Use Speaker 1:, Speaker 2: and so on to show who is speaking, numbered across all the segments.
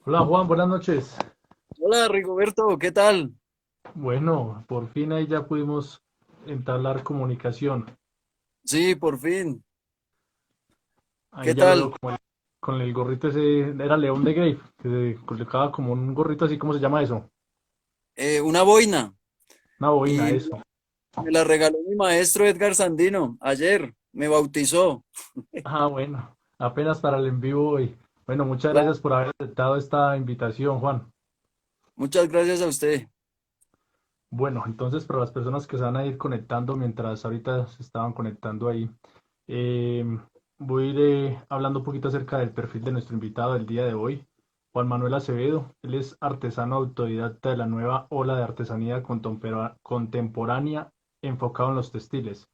Speaker 1: Hola Juan, buenas noches.
Speaker 2: Hola Rigoberto, ¿qué tal?
Speaker 1: Bueno, por fin ahí ya pudimos entablar comunicación.
Speaker 2: Sí, por fin.
Speaker 1: Ahí
Speaker 2: ¿Qué
Speaker 1: ya lo veo
Speaker 2: tal?
Speaker 1: como con el gorrito ese, era León de Grave, que se colocaba como un gorrito así, ¿cómo se llama eso?
Speaker 2: Una boina.
Speaker 1: Una boina,
Speaker 2: Y
Speaker 1: eso.
Speaker 2: me la regaló mi maestro Edgar Sandino ayer. Me bautizó.
Speaker 1: Ah, bueno, apenas para el en vivo hoy. Bueno, muchas
Speaker 2: Claro.
Speaker 1: gracias por haber aceptado esta invitación, Juan.
Speaker 2: Muchas gracias a usted.
Speaker 1: Bueno, entonces para las personas que se van a ir conectando mientras ahorita se estaban conectando ahí, eh, voy a ir hablando un poquito acerca del perfil de nuestro invitado del día de hoy, Juan Manuel Acevedo. Él es artesano autodidacta de la nueva ola de artesanía contemporánea enfocado en los textiles,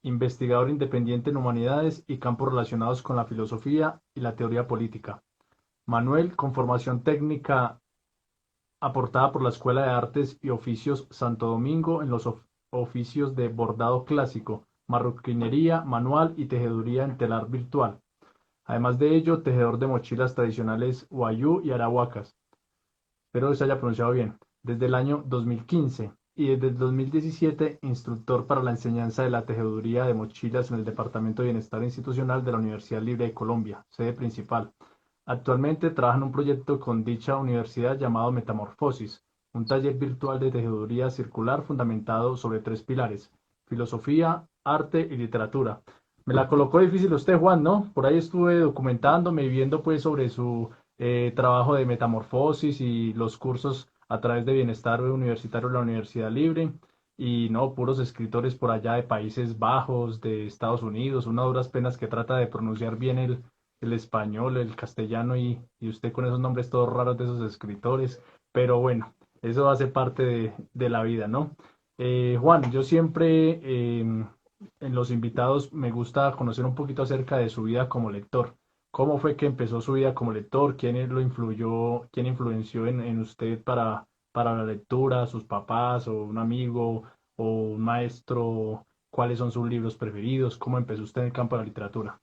Speaker 1: investigador independiente en humanidades y campos relacionados con la filosofía y la teoría política. Manuel, con formación técnica aportada por la Escuela de Artes y Oficios Santo Domingo en los oficios de bordado clásico, marroquinería, manual y tejeduría en telar virtual. Además de ello, tejedor de mochilas tradicionales wayú y arahuacas, espero que se haya pronunciado bien, desde el año 2015 y desde el 2017 instructor para la enseñanza de la tejeduría de mochilas en el Departamento de Bienestar Institucional de la Universidad Libre de Colombia, sede principal. Actualmente trabaja en un proyecto con dicha universidad llamado Metamorfosis, un taller virtual de tejeduría circular fundamentado sobre tres pilares: filosofía, arte y literatura. Me la colocó difícil usted, Juan, ¿no? Por ahí estuve documentándome y viendo pues sobre su trabajo de metamorfosis y los cursos a través de bienestar universitario de la Universidad Libre. Y no, puros escritores por allá de Países Bajos, de Estados Unidos, una duras penas que trata de pronunciar bien el español, el castellano y usted con esos nombres todos raros de esos escritores. Pero bueno, eso hace parte de la vida, ¿no? Juan, yo siempre en los invitados me gusta conocer un poquito acerca de su vida como lector. ¿Cómo fue que empezó su vida como lector? ¿Quién lo influyó, quién influenció en usted para la lectura? ¿Sus papás o un amigo o un maestro? ¿Cuáles son sus libros preferidos? ¿Cómo empezó usted en el campo de la literatura?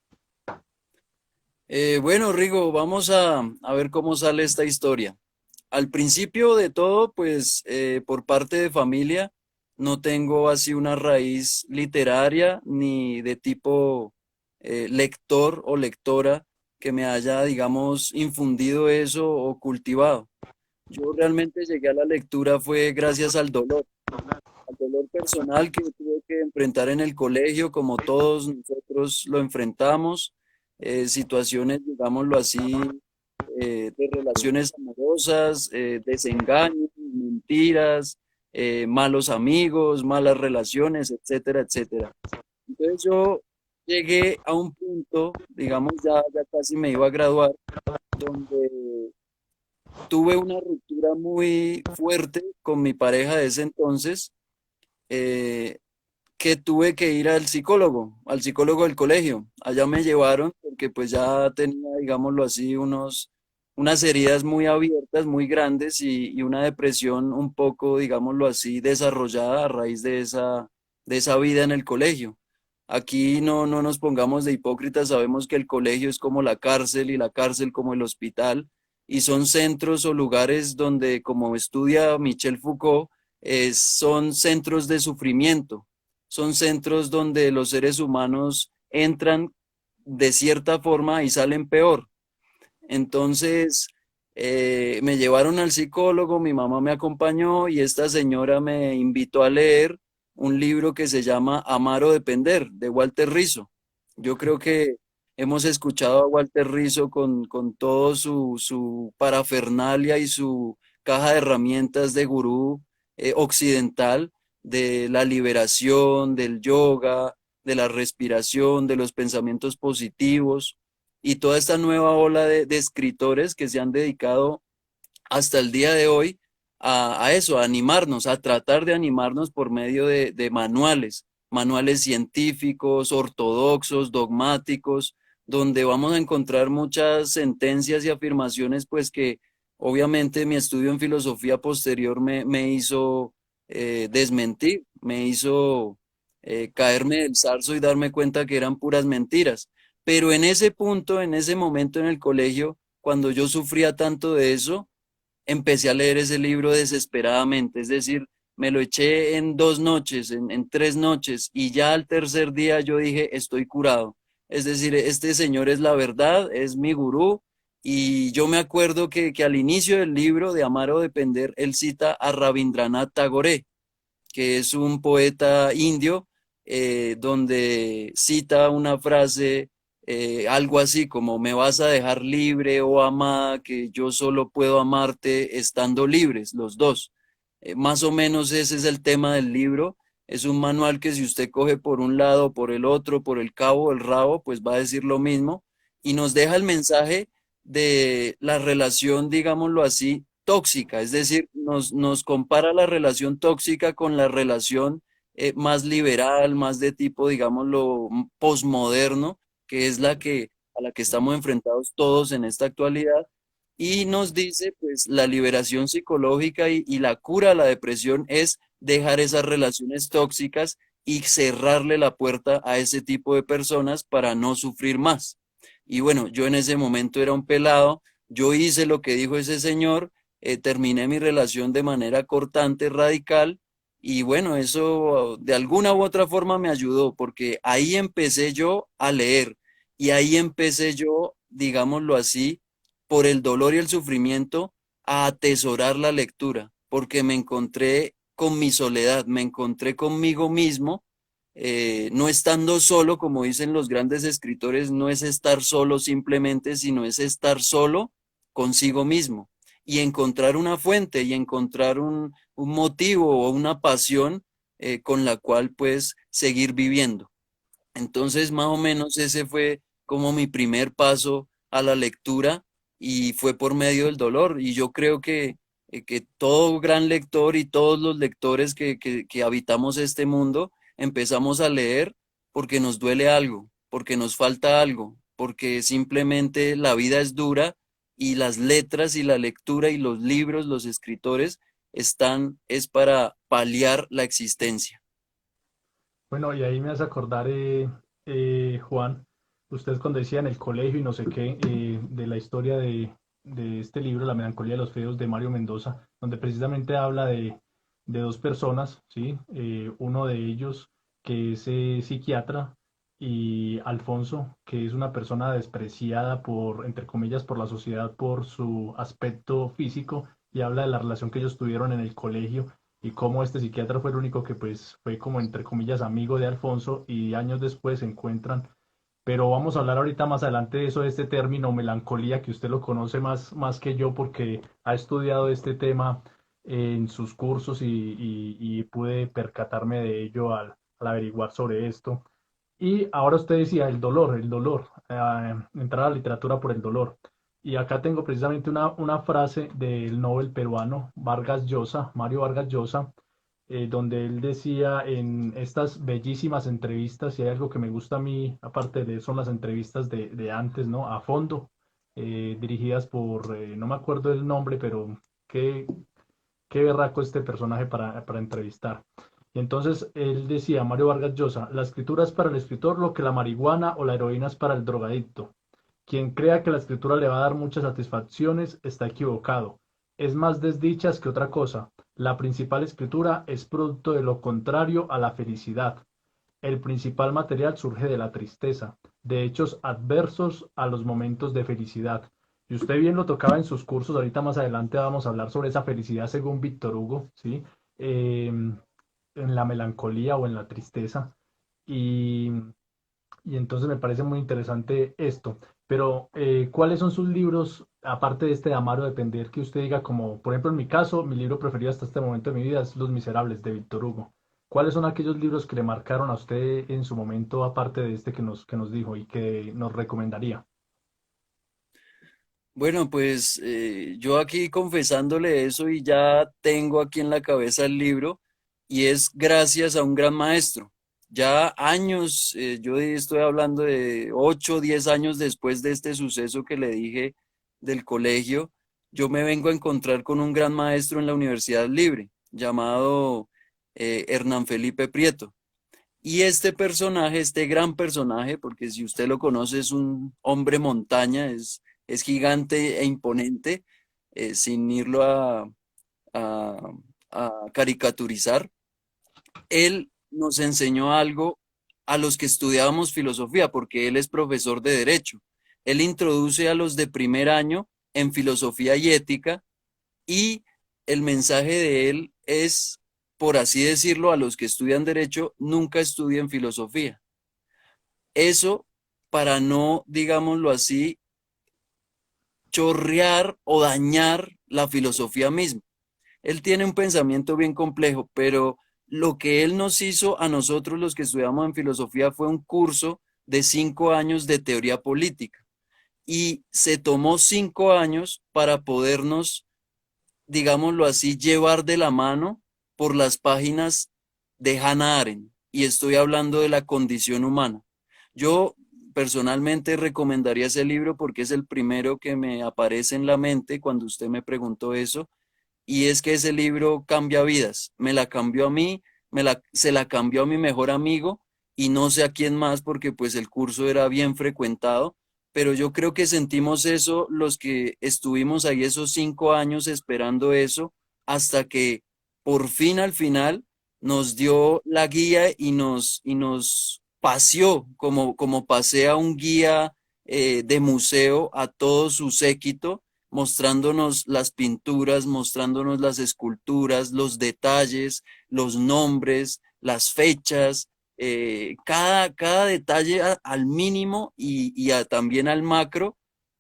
Speaker 2: Bueno, Rigo, vamos a ver cómo sale esta historia. Al principio de todo, pues por parte de familia, no tengo así una raíz literaria ni de tipo lector o lectora que me haya, digamos, infundido eso o cultivado. Yo realmente llegué a la lectura fue gracias al dolor personal que tuve que enfrentar en el colegio, como todos nosotros lo enfrentamos, situaciones, digámoslo así, de relaciones amorosas, desengaños, mentiras, malos amigos, malas relaciones, etcétera, etcétera. Entonces yo llegué a un punto, digamos, ya casi me iba a graduar, donde tuve una ruptura muy fuerte con mi pareja de ese entonces, eh, que tuve que ir al psicólogo del colegio. Allá me llevaron porque pues ya tenía, digámoslo así, unas heridas muy abiertas, muy grandes y una depresión un poco, digámoslo así, desarrollada a raíz de esa vida en el colegio. Aquí no nos pongamos de hipócritas, sabemos que el colegio es como la cárcel y la cárcel como el hospital, y son centros o lugares donde, como estudia Michel Foucault, son centros de sufrimiento, son centros donde los seres humanos entran de cierta forma y salen peor. Entonces, me llevaron al psicólogo, mi mamá me acompañó y esta señora me invitó a leer un libro que se llama Amar o Depender, de Walter Rizzo. Yo creo que hemos escuchado a Walter Rizzo con todo su parafernalia y su caja de herramientas de gurú occidental, de la liberación, del yoga, de la respiración, de los pensamientos positivos y toda esta nueva ola de escritores que se han dedicado hasta el día de hoy a eso, a animarnos, a tratar de animarnos por medio de manuales, manuales científicos, ortodoxos, dogmáticos, donde vamos a encontrar muchas sentencias y afirmaciones, pues que obviamente mi estudio en filosofía posterior me hizo desmentir, me hizo caerme del zarzo y darme cuenta que eran puras mentiras. Pero en ese punto, en ese momento en el colegio, cuando yo sufría tanto de eso, empecé a leer ese libro desesperadamente, es decir, me lo eché en 2 noches, en 3 noches, y ya al tercer día yo dije, estoy curado. Es decir, este señor es la verdad, es mi gurú, y yo me acuerdo que al inicio del libro de Amar o Depender, él cita a Rabindranath Tagore, que es un poeta indio, donde cita una frase, algo así como, me vas a dejar libre, oh amada, que yo solo puedo amarte estando libres, los dos. Más o menos ese es el tema del libro. Es un manual que si usted coge por un lado, por el otro, por el cabo, el rabo, pues va a decir lo mismo y nos deja el mensaje de la relación, digámoslo así, tóxica, es decir, nos compara la relación tóxica con la relación más liberal, más de tipo, digámoslo, posmoderno, que es a la que estamos enfrentados todos en esta actualidad, y nos dice, pues, la liberación psicológica y la cura a la depresión es dejar esas relaciones tóxicas y cerrarle la puerta a ese tipo de personas para no sufrir más. Y bueno, yo en ese momento era un pelado, yo hice lo que dijo ese señor, terminé mi relación de manera cortante, radical, y bueno, eso de alguna u otra forma me ayudó, porque ahí empecé yo a leer, y ahí empecé yo, digámoslo así, por el dolor y el sufrimiento, a atesorar la lectura, porque me encontré con mi soledad, me encontré conmigo mismo, no estando solo, como dicen los grandes escritores, no es estar solo simplemente, sino es estar solo consigo mismo y encontrar una fuente y encontrar un motivo o una pasión con la cual pues seguir viviendo. Entonces, más o menos ese fue como mi primer paso a la lectura y fue por medio del dolor. Y yo creo que todo gran lector y todos los lectores que habitamos este mundo empezamos a leer porque nos duele algo, porque nos falta algo, porque simplemente la vida es dura y las letras y la lectura y los libros, los escritores es para paliar la existencia.
Speaker 1: Bueno, y ahí me hace acordar, Juan, ustedes cuando decían el colegio y no sé qué, de la historia de este libro, La melancolía de los feos, de Mario Mendoza, donde precisamente habla de dos personas, ¿sí? Uno de ellos que es psiquiatra y Alfonso, que es una persona despreciada por, entre comillas, por la sociedad por su aspecto físico y habla de la relación que ellos tuvieron en el colegio y cómo este psiquiatra fue el único que pues fue como entre comillas amigo de Alfonso y años después se encuentran. Pero vamos a hablar ahorita más adelante de eso, de este término melancolía, que usted lo conoce más que yo porque ha estudiado este tema en sus cursos y pude percatarme de ello al averiguar sobre esto. Y ahora usted decía el dolor, entrar a la literatura por el dolor. Y acá tengo precisamente una frase del Nobel peruano Vargas Llosa, Mario Vargas Llosa, donde él decía en estas bellísimas entrevistas, y hay algo que me gusta a mí, aparte de leer, son las entrevistas de antes, ¿no? A fondo, dirigidas por, no me acuerdo el nombre, pero qué, qué berraco este personaje para entrevistar. Y entonces él decía, Mario Vargas Llosa, la escritura es para el escritor lo que la marihuana o la heroína es para el drogadicto. Quien crea que la escritura le va a dar muchas satisfacciones está equivocado. Es más desdichas que otra cosa. La principal escritura es producto de lo contrario a la felicidad. El principal material surge de la tristeza, de hechos adversos a los momentos de felicidad. Y usted bien lo tocaba en sus cursos, ahorita más adelante vamos a hablar sobre esa felicidad según Víctor Hugo, ¿sí? En la melancolía o en la tristeza. Y, y entonces me parece muy interesante esto. Pero, ¿cuáles son sus libros, aparte de este de Amar o Depender, que usted diga como, por ejemplo, en mi caso, mi libro preferido hasta este momento de mi vida es Los Miserables de Víctor Hugo? ¿Cuáles son aquellos libros que le marcaron a usted en su momento, aparte de este que nos dijo y que nos recomendaría?
Speaker 2: Bueno, pues yo aquí confesándole eso y ya tengo aquí en la cabeza el libro y es gracias a un gran maestro. Ya años, yo estoy hablando de 8 o 10 años después de este suceso que le dije del colegio, yo me vengo a encontrar con un gran maestro en la Universidad Libre llamado Hernán Felipe Prieto. Y este personaje, este gran personaje, porque si usted lo conoce es un hombre montaña, es gigante e imponente, sin irlo a, a caricaturizar. Él nos enseñó algo a los que estudiábamos filosofía, porque él es profesor de derecho. Él introduce a los de primer año en filosofía y ética y el mensaje de él es, por así decirlo, a los que estudian derecho, nunca estudien filosofía. Eso para no, digámoslo así, chorrear o dañar la filosofía misma. Él tiene un pensamiento bien complejo, pero lo que él nos hizo a nosotros los que estudiamos en filosofía fue un curso de 5 años de teoría política y se tomó 5 años para podernos, digámoslo así, llevar de la mano por las páginas de Hannah Arendt y estoy hablando de la condición humana. Yo personalmente recomendaría ese libro porque es el primero que me aparece en la mente cuando usted me preguntó eso y es que ese libro cambia vidas. Me la cambió a mí, se la cambió a mi mejor amigo y no sé a quién más porque pues el curso era bien frecuentado, pero yo creo que sentimos eso los que estuvimos ahí esos 5 años esperando eso hasta que por fin al final nos dio la guía y nos paseó como pasea un guía de museo a todo su séquito mostrándonos las pinturas, mostrándonos las esculturas, los detalles, los nombres, las fechas, cada detalle al mínimo también al macro,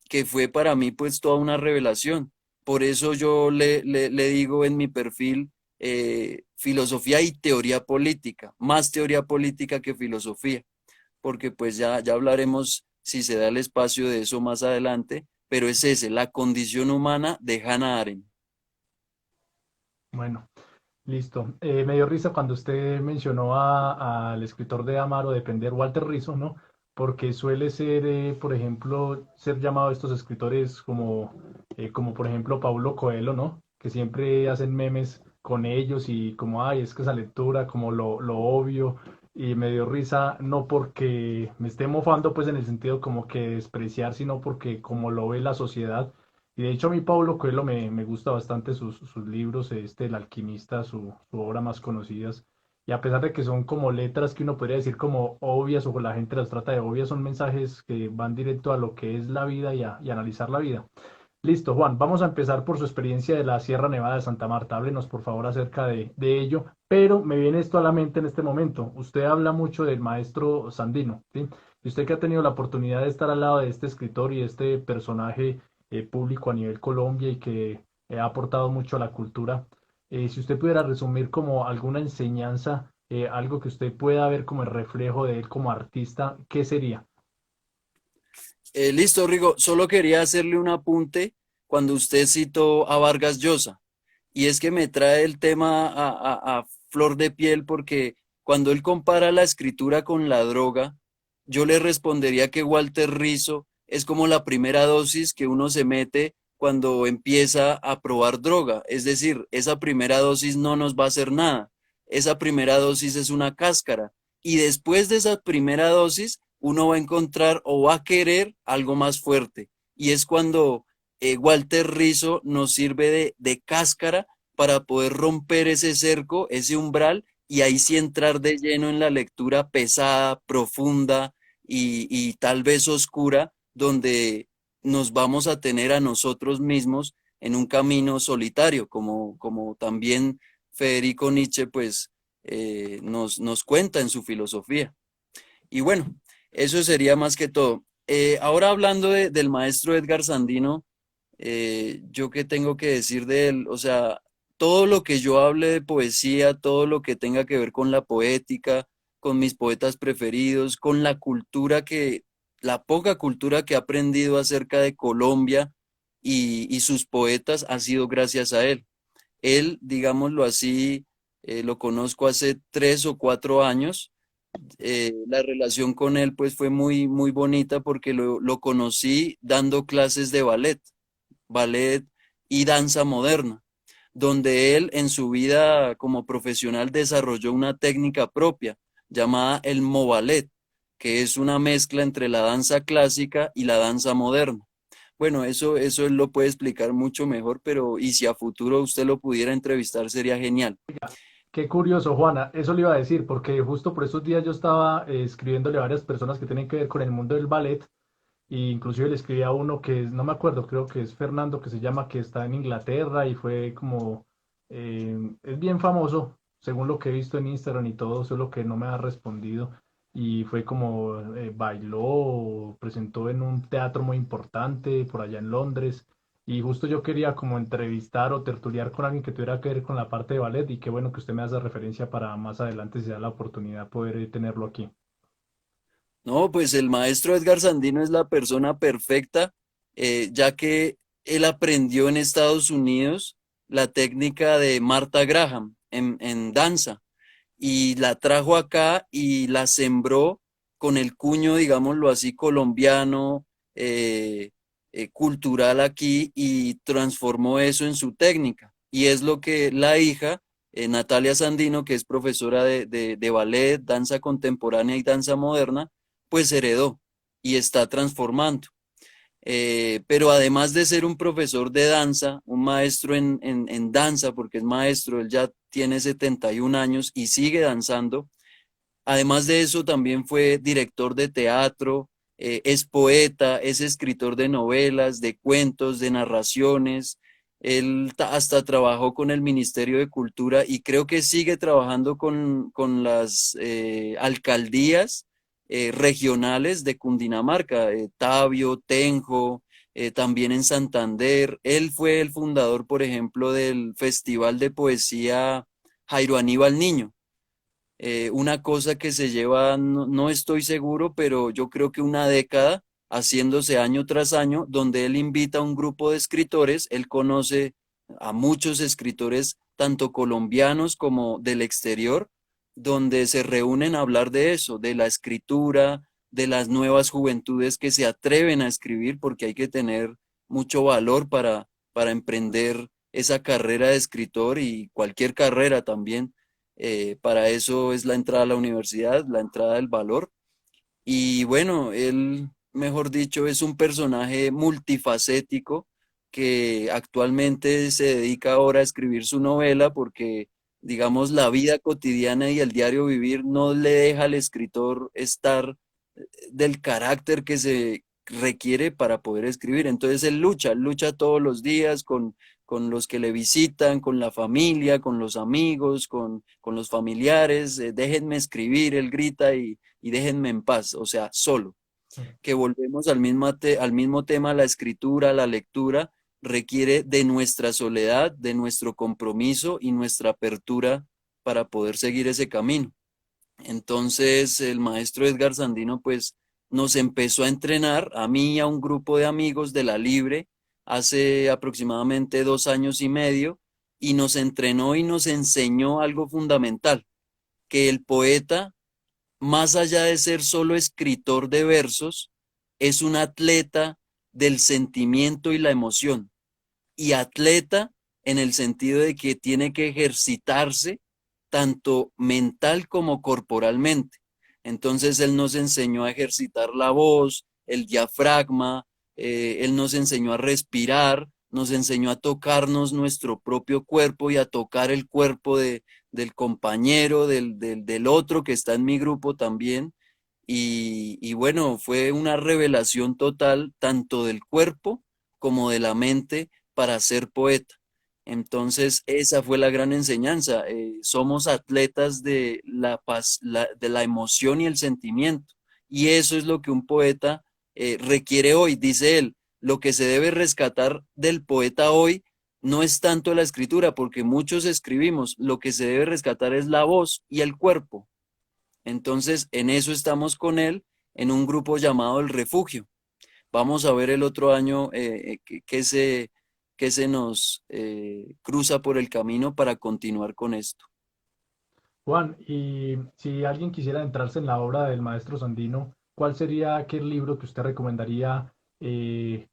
Speaker 2: que fue para mí pues toda una revelación. Por eso yo le digo en mi perfil filosofía y teoría política, más teoría política que filosofía porque pues ya hablaremos si se da el espacio de eso más adelante, pero es ese, la condición humana de Hannah Arendt.
Speaker 1: Bueno, listo. Me dio risa cuando usted mencionó al escritor de Amar o Depender, Walter Rizzo, ¿no? Porque suele ser, por ejemplo, ser llamado a estos escritores como por ejemplo Paulo Coelho, ¿no? Que siempre hacen memes con ellos y como, ay, es que esa lectura, como lo obvio, y me dio risa, no porque me esté mofando, pues en el sentido como que despreciar, sino porque como lo ve la sociedad y de hecho a mí Paulo Coelho me gusta bastante sus libros, El Alquimista, su obra más conocidas. Y a pesar de que son como letras que uno podría decir como obvias o la gente las trata de obvias, son mensajes que van directo a lo que es la vida y analizar la vida. Listo, Juan, vamos a empezar por su experiencia de la Sierra Nevada de Santa Marta. Háblenos por favor acerca de ello. Pero me viene esto a la mente en este momento. Usted habla mucho del maestro Sandino, ¿sí? Y usted que ha tenido la oportunidad de estar al lado de este escritor y este personaje público a nivel Colombia y que ha aportado mucho a la cultura, si usted pudiera resumir como alguna enseñanza, algo que usted pueda ver como el reflejo de él como artista, ¿qué sería?
Speaker 2: Listo, Rigo, solo quería hacerle un apunte cuando usted citó a Vargas Llosa, y es que me trae el tema a flor de piel porque cuando él compara la escritura con la droga, yo le respondería que Walter Rizzo es como la primera dosis que uno se mete cuando empieza a probar droga, es decir, esa primera dosis no nos va a hacer nada, esa primera dosis es una cáscara, y después de esa primera dosis uno va a encontrar o va a querer algo más fuerte, y es cuando Walter Rizzo nos sirve de cáscara para poder romper ese cerco, ese umbral, y ahí sí entrar de lleno en la lectura pesada, profunda y tal vez oscura, donde nos vamos a tener a nosotros mismos en un camino solitario, como también Federico Nietzsche pues nos cuenta en su filosofía. Y bueno, eso sería más que todo. Ahora hablando del maestro Edgar Sandino, yo qué tengo que decir de él, o sea, todo lo que yo hable de poesía, todo lo que tenga que ver con la poética, con mis poetas preferidos, con la poca cultura que he aprendido acerca de Colombia y sus poetas ha sido gracias a él. Él, digámoslo así, lo conozco hace 3 o 4 años. La relación con él pues fue muy bonita porque lo conocí dando clases de ballet y danza moderna, donde él en su vida como profesional desarrolló una técnica propia llamada el Moballet, que es una mezcla entre la danza clásica y la danza moderna. Bueno, eso él lo puede explicar mucho mejor, pero y si a futuro usted lo pudiera entrevistar sería genial.
Speaker 1: Qué curioso, Juana, eso le iba a decir, porque justo por esos días yo estaba escribiéndole a varias personas que tienen que ver con el mundo del ballet, e inclusive le escribí a uno que es, no me acuerdo, creo que es Fernando, que se llama, que está en Inglaterra y fue como, es bien famoso, según lo que he visto en Instagram y todo, solo que no me ha respondido, y fue como, bailó, presentó en un teatro muy importante por allá en Londres. Y justo yo quería como entrevistar o tertuliar con alguien que tuviera que ver con la parte de ballet y qué bueno que usted me hace referencia para más adelante si da la oportunidad poder tenerlo aquí.
Speaker 2: No, pues el maestro Edgar Sandino es la persona perfecta, ya que él aprendió en Estados Unidos la técnica de Martha Graham en danza y la trajo acá y la sembró con el cuño, digámoslo así, colombiano, eh, cultural aquí y transformó eso en su técnica. Y es lo que la hija, Natalia Sandino, que es profesora de ballet, danza contemporánea y danza moderna, pues heredó y está transformando. Pero además de ser un profesor de danza, un maestro en danza, porque es maestro, él ya tiene 71 años y sigue danzando. Además de eso, también fue director de teatro, es poeta, es escritor de novelas, de cuentos, de narraciones. Él hasta trabajó con el Ministerio de Cultura y creo que sigue trabajando con las alcaldías regionales de Cundinamarca, Tabio, Tenjo, también en Santander. Él fue el fundador, por ejemplo, del Festival de Poesía Jairo Aníbal Niño, una cosa que se lleva, no, no estoy seguro, pero yo creo que una década haciéndose año tras año, donde él invita a un grupo de escritores, él conoce a muchos escritores, tanto colombianos como del exterior, donde se reúnen a hablar de eso, de la escritura, de las nuevas juventudes que se atreven a escribir, porque hay que tener mucho valor para emprender esa carrera de escritor y cualquier carrera también. Para eso es la entrada a la universidad, la entrada del valor. Y bueno, él, mejor dicho, es un personaje multifacético que actualmente se dedica ahora a escribir su novela porque, digamos, la vida cotidiana y el diario vivir no le deja al escritor estar del carácter que se requiere para poder escribir. Entonces él lucha todos los días con los que le visitan, con la familia, con los amigos, con los familiares. Déjenme escribir, él grita y déjenme en paz, o sea, solo. Que volvemos al mismo tema, la escritura, la lectura requiere de nuestra soledad, de nuestro compromiso y nuestra apertura para poder seguir ese camino. Entonces el maestro Edgar Sandino pues nos empezó a entrenar a mí y a un grupo de amigos de la Libre hace aproximadamente 2 años y medio y nos entrenó y nos enseñó algo fundamental, que el poeta, más allá de ser solo escritor de versos, es un atleta del sentimiento y la emoción. Y atleta en el sentido de que tiene que ejercitarse tanto mental como corporalmente. Entonces él nos enseñó a ejercitar la voz, el diafragma, él nos enseñó a respirar, nos enseñó a tocarnos nuestro propio cuerpo y a tocar el cuerpo del compañero, del otro que está en mi grupo también. Y bueno, fue una revelación total tanto del cuerpo como de la mente para ser poeta. Entonces, esa fue la gran enseñanza. Somos atletas de la paz, de la emoción y el sentimiento. Y eso es lo que un poeta requiere hoy, dice él. Lo que se debe rescatar del poeta hoy no es tanto la escritura, porque muchos escribimos, lo que se debe rescatar es la voz y el cuerpo. Entonces, en eso estamos con él, en un grupo llamado El Refugio. Vamos a ver el otro año qué se nos cruza por el camino para continuar con esto.
Speaker 1: Juan, y si alguien quisiera adentrarse en la obra del maestro Sandino, ¿cuál sería aquel libro que usted recomendaría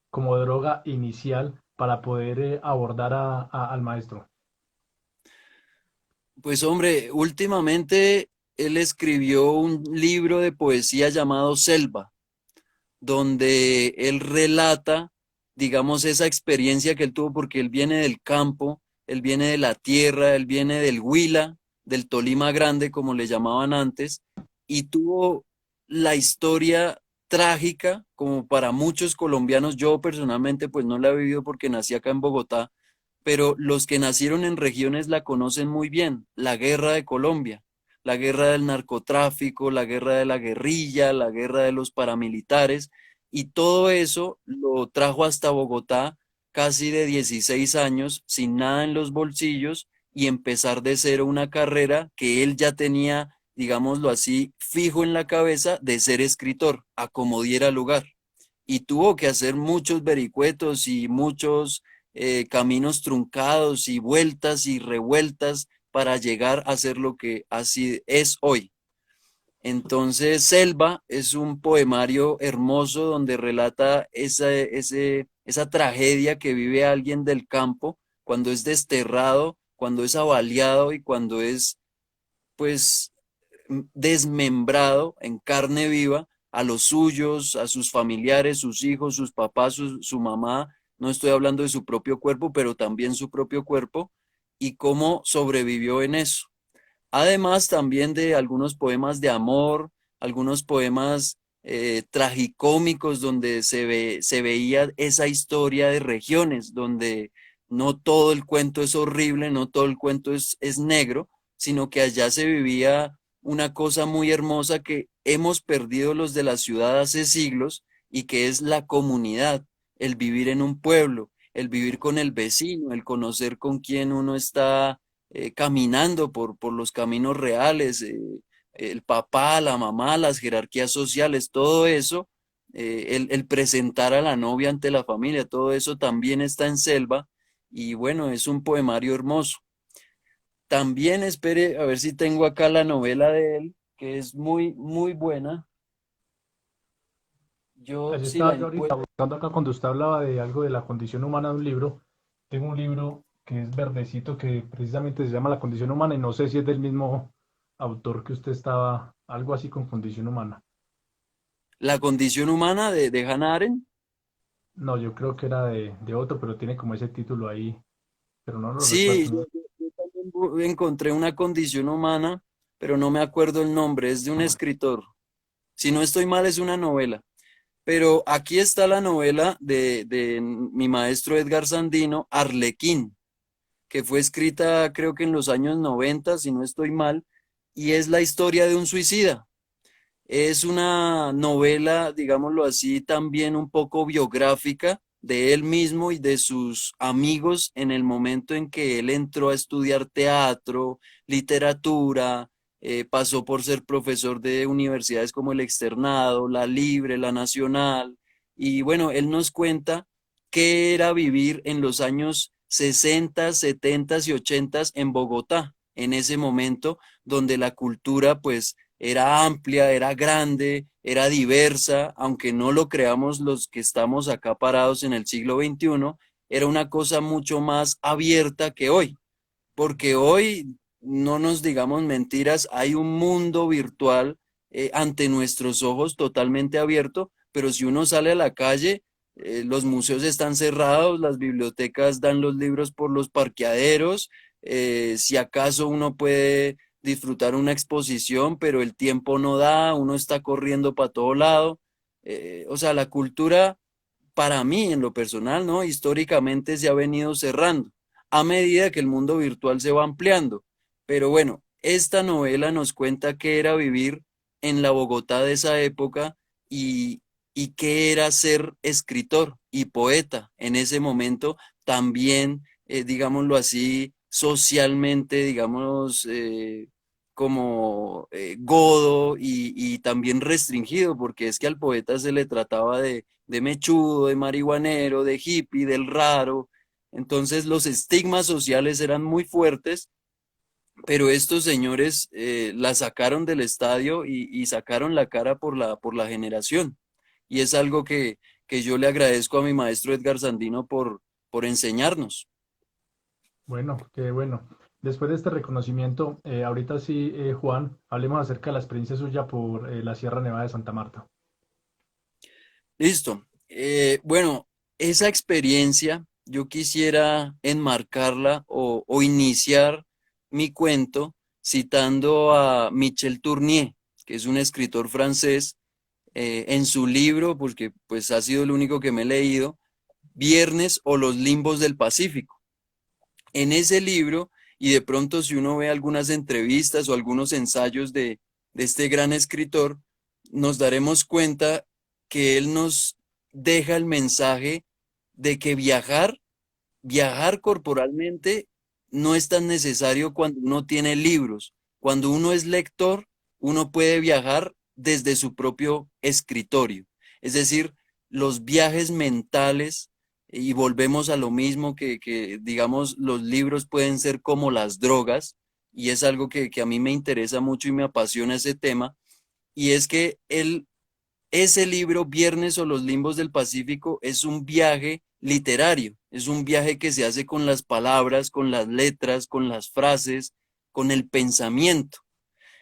Speaker 1: como droga inicial para poder abordar al maestro?
Speaker 2: Pues hombre, últimamente él escribió un libro de poesía llamado Selva, donde él relata digamos, esa experiencia que él tuvo, porque él viene del campo, él viene de la tierra, él viene del Huila, del Tolima Grande, como le llamaban antes, y tuvo la historia trágica, como para muchos colombianos. Yo personalmente pues no la he vivido porque nací acá en Bogotá, pero los que nacieron en regiones la conocen muy bien, la guerra de Colombia, la guerra del narcotráfico, la guerra de la guerrilla, la guerra de los paramilitares, y todo eso lo trajo hasta Bogotá casi de 16 años, sin nada en los bolsillos, y empezar de cero una carrera que él ya tenía, digámoslo así, fijo en la cabeza de ser escritor, a como diera lugar. Y tuvo que hacer muchos vericuetos y muchos caminos truncados y vueltas y revueltas para llegar a ser lo que así es hoy. Entonces, Selva es un poemario hermoso donde relata esa tragedia que vive alguien del campo cuando es desterrado, cuando es avaliado y cuando es, pues, desmembrado en carne viva a los suyos, a sus familiares, sus hijos, sus papás, su mamá. No estoy hablando de su propio cuerpo, pero también su propio cuerpo y cómo sobrevivió en eso. Además también de algunos poemas de amor, algunos poemas tragicómicos donde se veía esa historia de regiones, donde no todo el cuento es horrible, no todo el cuento es negro, sino que allá se vivía una cosa muy hermosa que hemos perdido los de la ciudad hace siglos y que es la comunidad, el vivir en un pueblo, el vivir con el vecino, el conocer con quién uno está caminando por los caminos reales, el papá, la mamá, las jerarquías sociales, todo eso, el presentar a la novia ante la familia, todo eso también está en Selva y bueno, es un poemario hermoso. También espere a ver si tengo acá la novela de él, que es muy, muy buena. Yo
Speaker 1: Así
Speaker 2: sí la
Speaker 1: estaba yo ahorita
Speaker 2: encuentro.
Speaker 1: buscando acá cuando usted hablaba de algo de la condición humana de un libro. Tengo un libro que es verdecito que precisamente se llama La condición humana y no sé si es del mismo autor que usted estaba, algo así con condición humana.
Speaker 2: La condición humana de Hannah Arendt.
Speaker 1: No, yo creo que era de otro, pero tiene como ese título ahí, pero no lo
Speaker 2: Sí,
Speaker 1: recuerdo.
Speaker 2: yo también encontré una condición humana, pero no me acuerdo el nombre, es de un escritor. Si no estoy mal, es una novela. Pero aquí está la novela de mi maestro Edgar Sandino, Arlequín, que fue escrita creo que en los años 90, si no estoy mal, y es la historia de un suicida. Es una novela, digámoslo así, también un poco biográfica de él mismo y de sus amigos en el momento en que él entró a estudiar teatro, literatura, pasó por ser profesor de universidades como el Externado, la Libre, la Nacional, y bueno, él nos cuenta qué era vivir en los años 60, 70 y 80 en Bogotá, en ese momento donde la cultura pues era amplia, era grande, era diversa, aunque no lo creamos los que estamos acá parados en el siglo XXI, era una cosa mucho más abierta que hoy, porque hoy, no nos digamos mentiras, hay un mundo virtual ante nuestros ojos totalmente abierto, pero si uno sale a la calle, los museos están cerrados, las bibliotecas dan los libros por los parqueaderos, si acaso uno puede disfrutar una exposición, pero el tiempo no da, uno está corriendo para todo lado. O sea, la cultura, para mí, en lo personal, ¿no? Históricamente se ha venido cerrando a medida que el mundo virtual se va ampliando. Pero bueno, esta novela nos cuenta qué era vivir en la Bogotá de esa época y, y qué era ser escritor y poeta en ese momento, también, digámoslo así, socialmente, digamos, como godo y también restringido, porque es que al poeta se le trataba de mechudo, de marihuanero, de hippie, del raro. Entonces los estigmas sociales eran muy fuertes, pero estos señores la sacaron del estadio y sacaron la cara por la generación. Y es algo que yo le agradezco a mi maestro Edgar Sandino por enseñarnos.
Speaker 1: Bueno, qué bueno. Después de este reconocimiento, ahorita sí, Juan, hablemos acerca de la experiencia suya por la Sierra Nevada de Santa Marta.
Speaker 2: Listo. Bueno, esa experiencia yo quisiera enmarcarla o iniciar mi cuento citando a Michel Tournier, que es un escritor francés, en su libro, porque pues ha sido el único que me he leído, Viernes o los limbos del Pacífico. En ese libro, y de pronto si uno ve algunas entrevistas o algunos ensayos de este gran escritor, nos daremos cuenta que él nos deja el mensaje de que viajar corporalmente no es tan necesario cuando uno tiene libros. Cuando uno es lector, uno puede viajar desde su propio escritorio. Es decir, los viajes mentales, y volvemos a lo mismo digamos, los libros pueden ser como las drogas, y es algo que a mí me interesa mucho y me apasiona ese tema, y es que ese libro, Viernes o los Limbos del Pacífico, es un viaje literario, es un viaje que se hace con las palabras, con las letras, con las frases, con el pensamiento.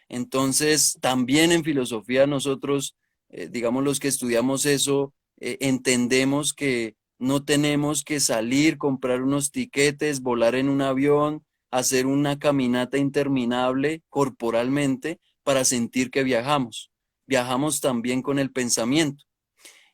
Speaker 2: Entonces, también en filosofía nosotros, digamos los que estudiamos eso, entendemos que no tenemos que salir, comprar unos tiquetes, volar en un avión, hacer una caminata interminable corporalmente para sentir que viajamos. Viajamos también con el pensamiento.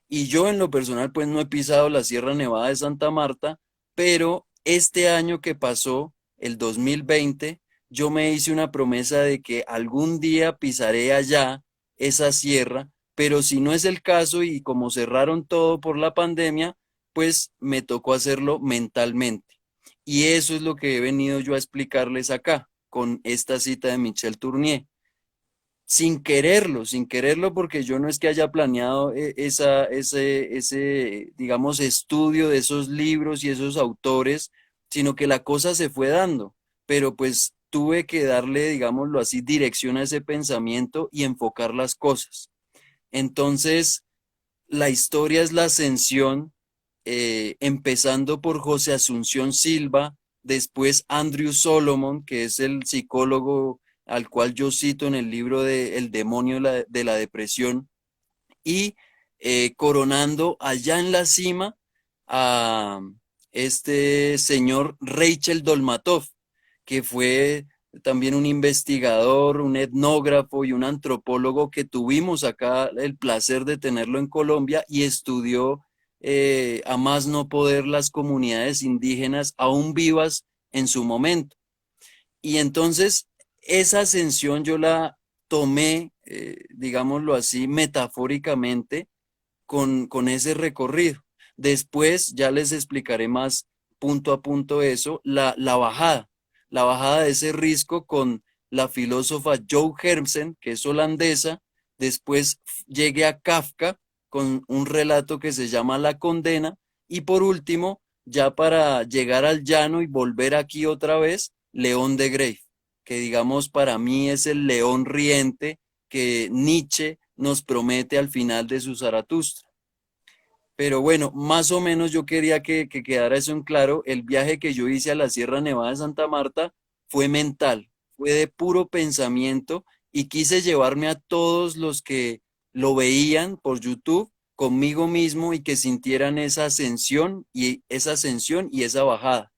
Speaker 2: Y yo en lo personal pues no he pisado la Sierra Nevada de Santa Marta, pero este año que pasó, el 2020, yo me hice una promesa de que algún día pisaré allá esa sierra, pero si no es el caso y como cerraron todo por la pandemia, pues me tocó hacerlo mentalmente. Y eso es lo que he venido yo a explicarles acá con esta cita de Michel Tournier sin quererlo, porque yo no es que haya planeado ese, digamos, estudio de esos libros y esos autores, sino que la cosa se fue dando, pero pues tuve que darle, digámoslo así, dirección a ese pensamiento y enfocar las cosas. Entonces, la historia es la ascensión, empezando por José Asunción Silva, después Andrew Solomon, que es el psicólogo al cual yo cito en el libro de El demonio de la depresión, y coronando allá en la cima a este señor Rachel Dolmatov, que fue también un investigador, un etnógrafo y un antropólogo que tuvimos acá el placer de tenerlo en Colombia y estudió a más no poder las comunidades indígenas aún vivas en su momento. Y entonces esa ascensión yo la tomé, digámoslo así, metafóricamente con ese recorrido. Después ya les explicaré más punto a punto eso, la bajada de ese risco con la filósofa Jo Hermsen, que es holandesa. Después llegué a Kafka con un relato que se llama La condena. Y por último, ya para llegar al llano y volver aquí otra vez, León de Grave, que digamos para mí es el león riente que Nietzsche nos promete al final de su Zaratustra. Pero bueno, más o menos yo quería que quedara eso en claro. El viaje que yo hice a la Sierra Nevada de Santa Marta fue mental, fue de puro pensamiento y quise llevarme a todos los que lo veían por YouTube conmigo mismo y que sintieran esa ascensión y esa bajada.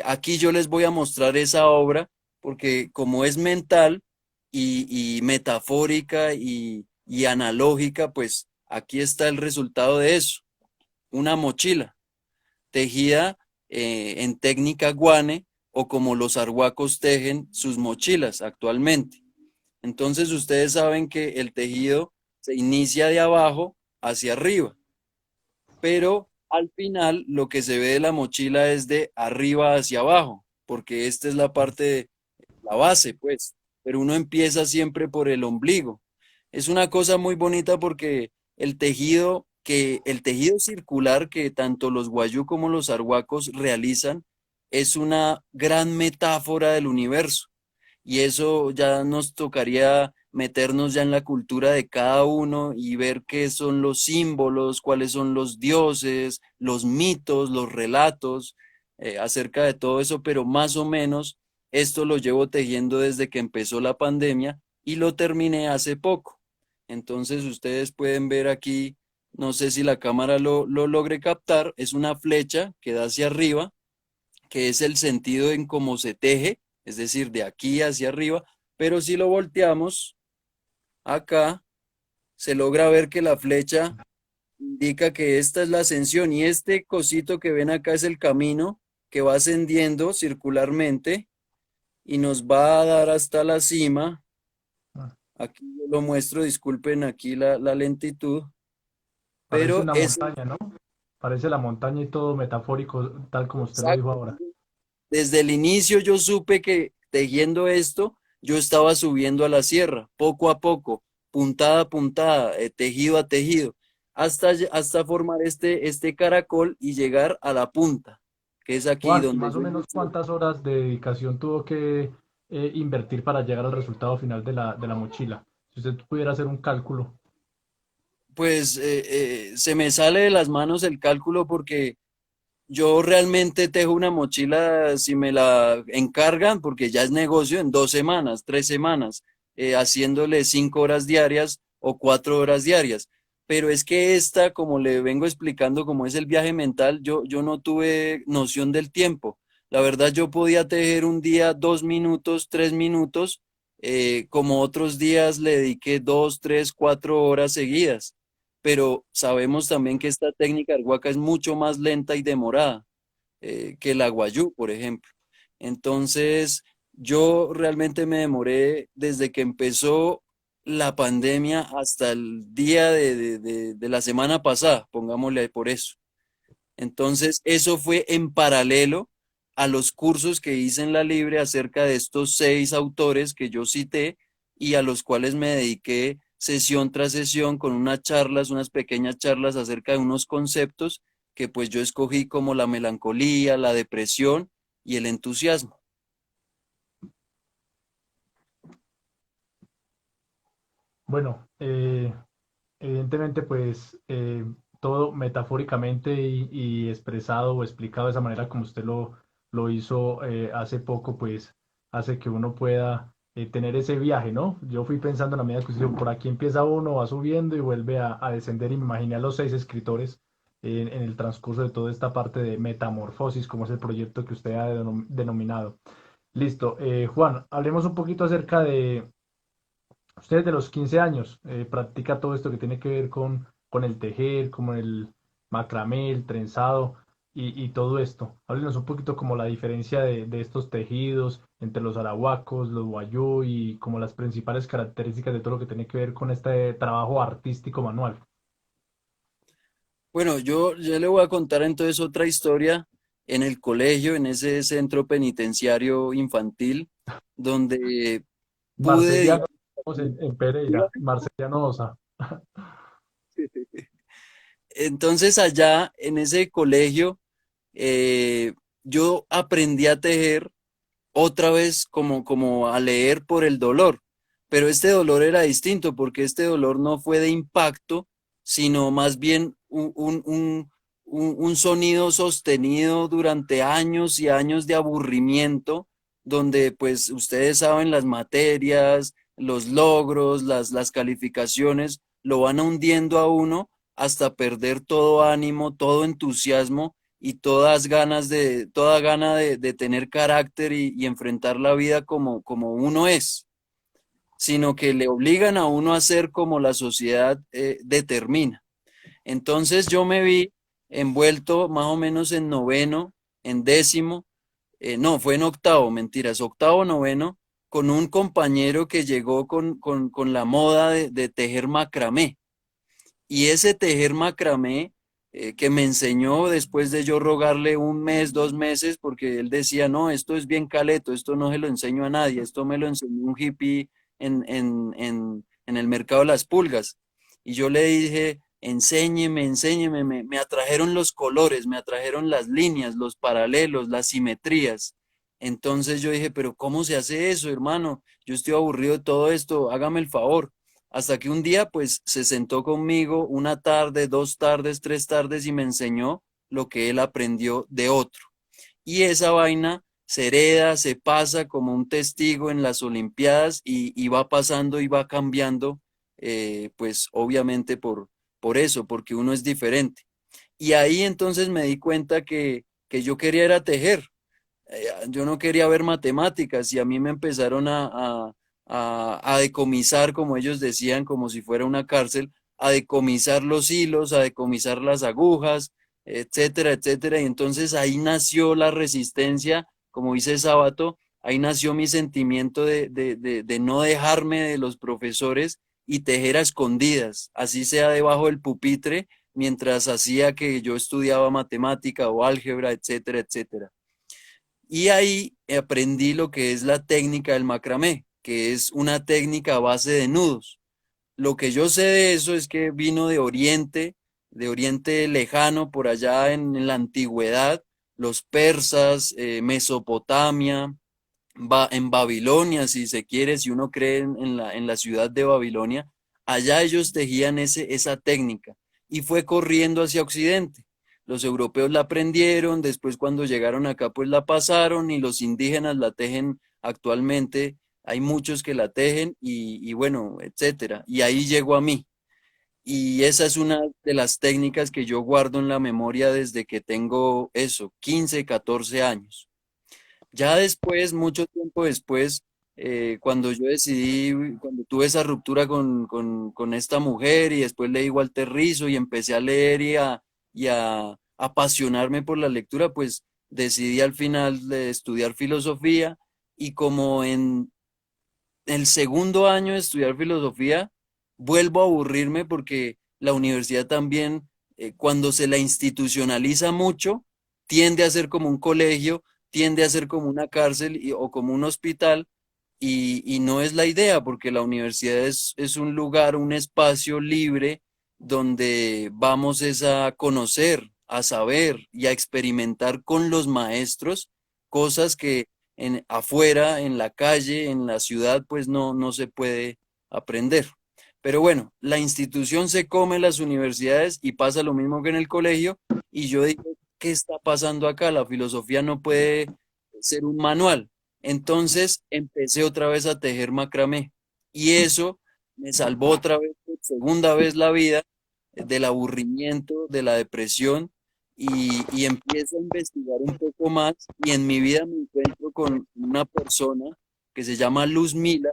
Speaker 2: Aquí yo les voy a mostrar esa obra porque como es mental y metafórica y analógica, pues aquí está el resultado de eso. Una mochila tejida en técnica guane o como los arhuacos tejen sus mochilas actualmente. Entonces ustedes saben que el tejido se inicia de abajo hacia arriba, pero al final lo que se ve de la mochila es de arriba hacia abajo, porque esta es la parte de la base, pues, pero uno empieza siempre por el ombligo. Es una cosa muy bonita porque el tejido circular que tanto los guayú como los arhuacos realizan es una gran metáfora del universo. Y eso ya nos tocaría meternos ya en la cultura de cada uno y ver qué son los símbolos, cuáles son los dioses, los mitos, los relatos acerca de todo eso, pero más o menos esto lo llevo tejiendo desde que empezó la pandemia y lo terminé hace poco. Entonces ustedes pueden ver aquí no sé si la cámara lo logre captar, es una flecha que da hacia arriba, que es el sentido en cómo se teje, es decir, de aquí hacia arriba, pero si lo volteamos acá, se logra ver que la flecha indica que esta es la ascensión y este cosito que ven acá es el camino que va ascendiendo circularmente y nos va a dar hasta la cima.
Speaker 1: Ah,
Speaker 2: Aquí yo lo muestro, disculpen aquí la lentitud,
Speaker 1: parece
Speaker 2: pero
Speaker 1: una
Speaker 2: es
Speaker 1: montaña, ¿no? Parece la montaña y todo metafórico, tal como usted lo dijo
Speaker 2: exacto.
Speaker 1: ahora.
Speaker 2: Desde el inicio yo supe que tejiendo esto, yo estaba subiendo a la sierra, poco a poco, puntada a puntada, tejido a tejido, hasta formar este caracol y llegar a la punta, que es aquí
Speaker 1: Juan, ¿y
Speaker 2: donde
Speaker 1: más o
Speaker 2: yo
Speaker 1: menos
Speaker 2: inicio.
Speaker 1: cuántas horas de dedicación tuvo que invertir para llegar al resultado final de la mochila? Si usted pudiera hacer un cálculo.
Speaker 2: Pues se me sale de las manos el cálculo porque yo realmente tejo una mochila si me la encargan, porque ya es negocio en 2 semanas, 3 semanas, haciéndole 5 horas diarias o 4 horas diarias. Pero es que esta, como le vengo explicando, como es el viaje mental, yo no tuve noción del tiempo. La verdad, yo podía tejer un día 2 minutos, 3 minutos, como otros días le dediqué 2, 3, 4 horas seguidas, pero sabemos también que esta técnica del huaca es mucho más lenta y demorada que la guayú, por ejemplo. Entonces, yo realmente me demoré desde que empezó la pandemia hasta el día de la semana pasada, pongámosle por eso. Entonces, eso fue en paralelo a los cursos que hice en la Libre acerca de estos 6 autores que yo cité y a los cuales me dediqué sesión tras sesión con unas charlas, unas pequeñas charlas acerca de unos conceptos que pues yo escogí como la melancolía, la depresión y el entusiasmo.
Speaker 1: Bueno, evidentemente, pues todo metafóricamente y expresado o explicado de esa manera como usted lo hizo hace poco, pues hace que uno pueda tener ese viaje, ¿no? Yo fui pensando en la medida que usted dijo, por aquí empieza uno, va subiendo y vuelve a descender y me imaginé a los 6 escritores en el transcurso de toda esta parte de metamorfosis, como es el proyecto que usted ha denominado. Listo. Juan, hablemos un poquito acerca de usted de los 15 años practica todo esto que tiene que ver con el tejer, como el macramé, el trenzado y todo esto. Háblenos un poquito como la diferencia de estos tejidos entre los arahuacos, los guayú y como las principales características de todo lo que tiene que ver con este trabajo artístico manual.
Speaker 2: Bueno, yo le voy a contar entonces otra historia en el colegio, en ese centro penitenciario infantil, donde pude,
Speaker 1: Marceliano en
Speaker 2: digamos,
Speaker 1: Pereira, Marceliano Osa.
Speaker 2: entonces allá en ese colegio eh, yo aprendí a tejer otra vez como a leer por el dolor, pero este dolor era distinto porque este dolor no fue de impacto, sino más bien un sonido sostenido durante años y años de aburrimiento, donde pues ustedes saben las materias, los logros, las calificaciones, lo van hundiendo a uno hasta perder todo ánimo, todo entusiasmo y toda gana de tener carácter y enfrentar la vida como uno es, sino que le obligan a uno a ser como la sociedad determina. Entonces yo me vi envuelto más o menos en noveno, en décimo, no, fue en octavo, mentiras, octavo, noveno, con un compañero que llegó con la moda de tejer macramé. Y ese tejer macramé que me enseñó después de yo rogarle un mes, 2 meses, porque él decía, no, esto es bien caleto, esto no se lo enseño a nadie, esto me lo enseñó un hippie en el mercado de las pulgas. Y yo le dije, enséñeme, enséñeme, me atrajeron los colores, me atrajeron las líneas, los paralelos, las simetrías. Entonces yo dije, pero ¿cómo se hace eso, hermano? Yo estoy aburrido de todo esto, hágame el favor. Hasta que un día, pues, se sentó conmigo una tarde, 2 tardes, 3 tardes y me enseñó lo que él aprendió de otro. Y esa vaina se hereda, se pasa como un testigo en las Olimpiadas y va pasando y va cambiando, pues, obviamente por eso, porque uno es diferente. Y ahí entonces me di cuenta que yo quería era tejer. Yo no quería ver matemáticas y a mí me empezaron a decomisar, como ellos decían, como si fuera una cárcel, a decomisar los hilos, a decomisar las agujas, etcétera, etcétera. Y entonces ahí nació la resistencia, como dice Sábato, ahí nació mi sentimiento de no dejarme de los profesores y tejer a escondidas, así sea debajo del pupitre, mientras hacía que yo estudiaba matemática o álgebra, etcétera, etcétera. Y ahí aprendí lo que es la técnica del macramé, que es una técnica a base de nudos. Lo que yo sé de eso es que vino de Oriente lejano, por allá en la antigüedad, los persas, Mesopotamia, en Babilonia, si se quiere, si uno cree en la ciudad de Babilonia, allá ellos tejían esa técnica y fue corriendo hacia Occidente. Los europeos la aprendieron, después cuando llegaron acá pues la pasaron y los indígenas la tejen actualmente. Hay muchos que la tejen y bueno, etcétera. Y ahí llegó a mí. Y esa es una de las técnicas que yo guardo en la memoria desde que tengo eso, 15 14 años. Ya después, mucho tiempo después, cuando yo decidí, cuando tuve esa ruptura con esta mujer y después leí Walter Rizzo y empecé a leer y a apasionarme por la lectura, pues decidí al final de estudiar filosofía y como en el segundo año de estudiar filosofía, vuelvo a aburrirme porque la universidad también, cuando se la institucionaliza mucho, tiende a ser como un colegio, tiende a ser como una cárcel o como un hospital, y no es la idea, porque la universidad es un lugar, un espacio libre donde vamos es a conocer, a saber y a experimentar con los maestros cosas que afuera, en la calle, en la ciudad, pues no se puede aprender. Pero bueno, la institución se come las universidades y pasa lo mismo que en el colegio. Y yo digo, ¿qué está pasando acá? La filosofía no puede ser un manual. Entonces empecé otra vez a tejer macramé. Y eso me salvó otra vez, por segunda vez la vida, del aburrimiento, de la depresión y empiezo a investigar un poco más y en mi vida me encuentro con una persona que se llama Luz Mila,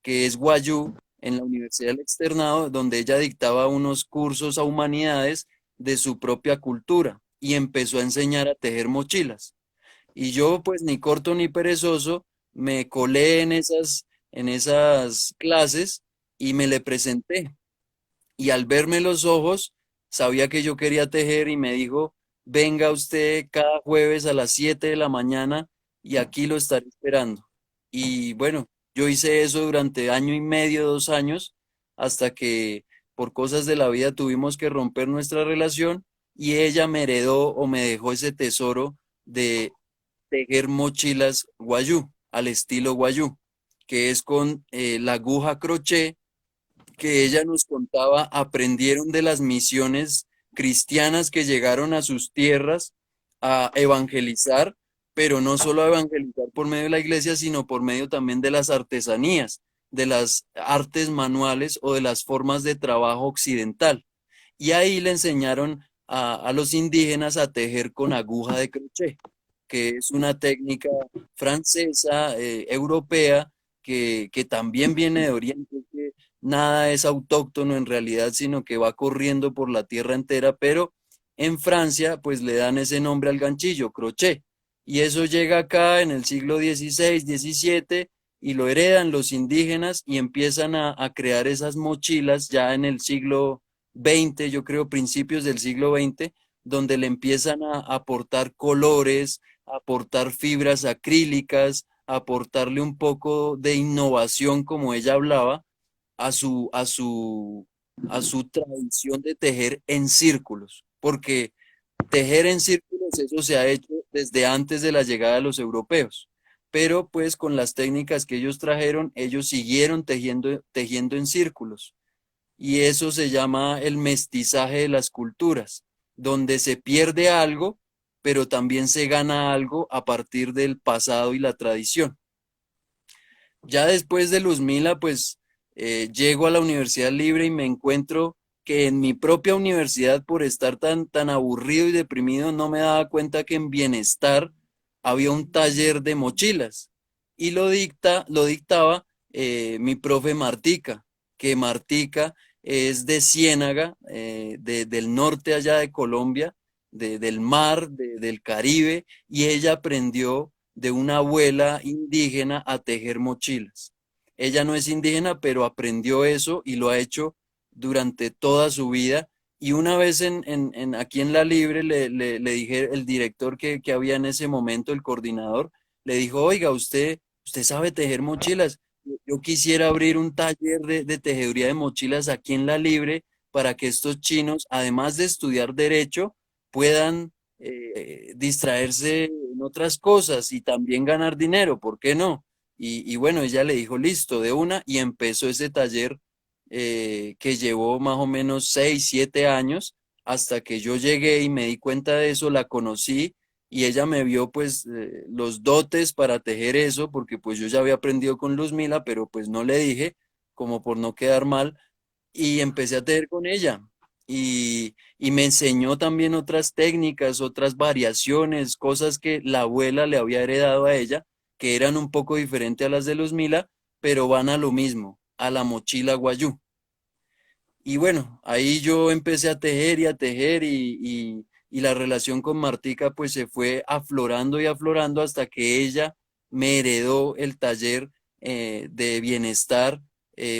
Speaker 2: que es guayú en la Universidad del Externado, donde ella dictaba unos cursos a humanidades de su propia cultura y empezó a enseñar a tejer mochilas. Y yo, pues ni corto ni perezoso, me colé en esas clases y me le presenté y al verme los ojos, sabía que yo quería tejer y me dijo, venga usted cada jueves a las 7 de la mañana y aquí lo estaré esperando. Y bueno, yo hice eso durante año y medio, 2 años, hasta que por cosas de la vida tuvimos que romper nuestra relación y ella me heredó o me dejó ese tesoro de tejer mochilas guayú, al estilo guayú, que es con la aguja crochet que ella nos contaba aprendieron de las misiones cristianas que llegaron a sus tierras a evangelizar, pero no solo a evangelizar por medio de la iglesia, sino por medio también de las artesanías, de las artes manuales o de las formas de trabajo occidental. Y ahí le enseñaron a los indígenas a tejer con aguja de crochet, que es una técnica francesa, europea, que también viene de Oriente, que nada es autóctono en realidad, sino que va corriendo por la tierra entera, pero en Francia pues le dan ese nombre al ganchillo, crochet, y eso llega acá en el siglo XVI, XVII, y lo heredan los indígenas y empiezan a crear esas mochilas ya en el siglo XX, yo creo principios del siglo XX, donde le empiezan a aportar colores, aportar fibras acrílicas, aportarle un poco de innovación, como ella hablaba, a su tradición de tejer en círculos, porque tejer en círculos, eso se ha hecho desde antes de la llegada de los europeos, pero pues con las técnicas que ellos trajeron, ellos siguieron tejiendo en círculos. Y eso se llama el mestizaje de las culturas, donde se pierde algo, pero también se gana algo a partir del pasado y la tradición. Ya después de Luzmila, pues llego a la Universidad Libre y me encuentro que en mi propia universidad, por estar tan aburrido y deprimido, no me daba cuenta que en Bienestar había un taller de mochilas y lo dictaba mi profe Martica, que Martica es de Ciénaga, del norte allá de Colombia, del mar, del Caribe, y ella aprendió de una abuela indígena a tejer mochilas. Ella no es indígena, pero aprendió eso y lo ha hecho durante toda su vida. Y una vez aquí en La Libre le dije, el director que había en ese momento, el coordinador, le dijo, oiga, usted sabe tejer mochilas. Yo quisiera abrir un taller de tejeduría de mochilas aquí en La Libre para que estos chinos, además de estudiar derecho, puedan distraerse en otras cosas y también ganar dinero, ¿por qué no? Y bueno, ella le dijo, listo, de una, y empezó ese taller que llevó más o menos 6, 7 años, hasta que yo llegué y me di cuenta de eso, la conocí y ella me vio pues los dotes para tejer eso, porque pues yo ya había aprendido con Luzmila, pero pues no le dije, como por no quedar mal, y empecé a tejer con ella. Y me enseñó también otras técnicas, otras variaciones, cosas que la abuela le había heredado a ella, que eran un poco diferentes a las de Luzmila, pero van a lo mismo, a la mochila guayú. Y bueno, ahí yo empecé a tejer y a tejer y la relación con Martica pues se fue aflorando y aflorando hasta que ella me heredó el taller de bienestar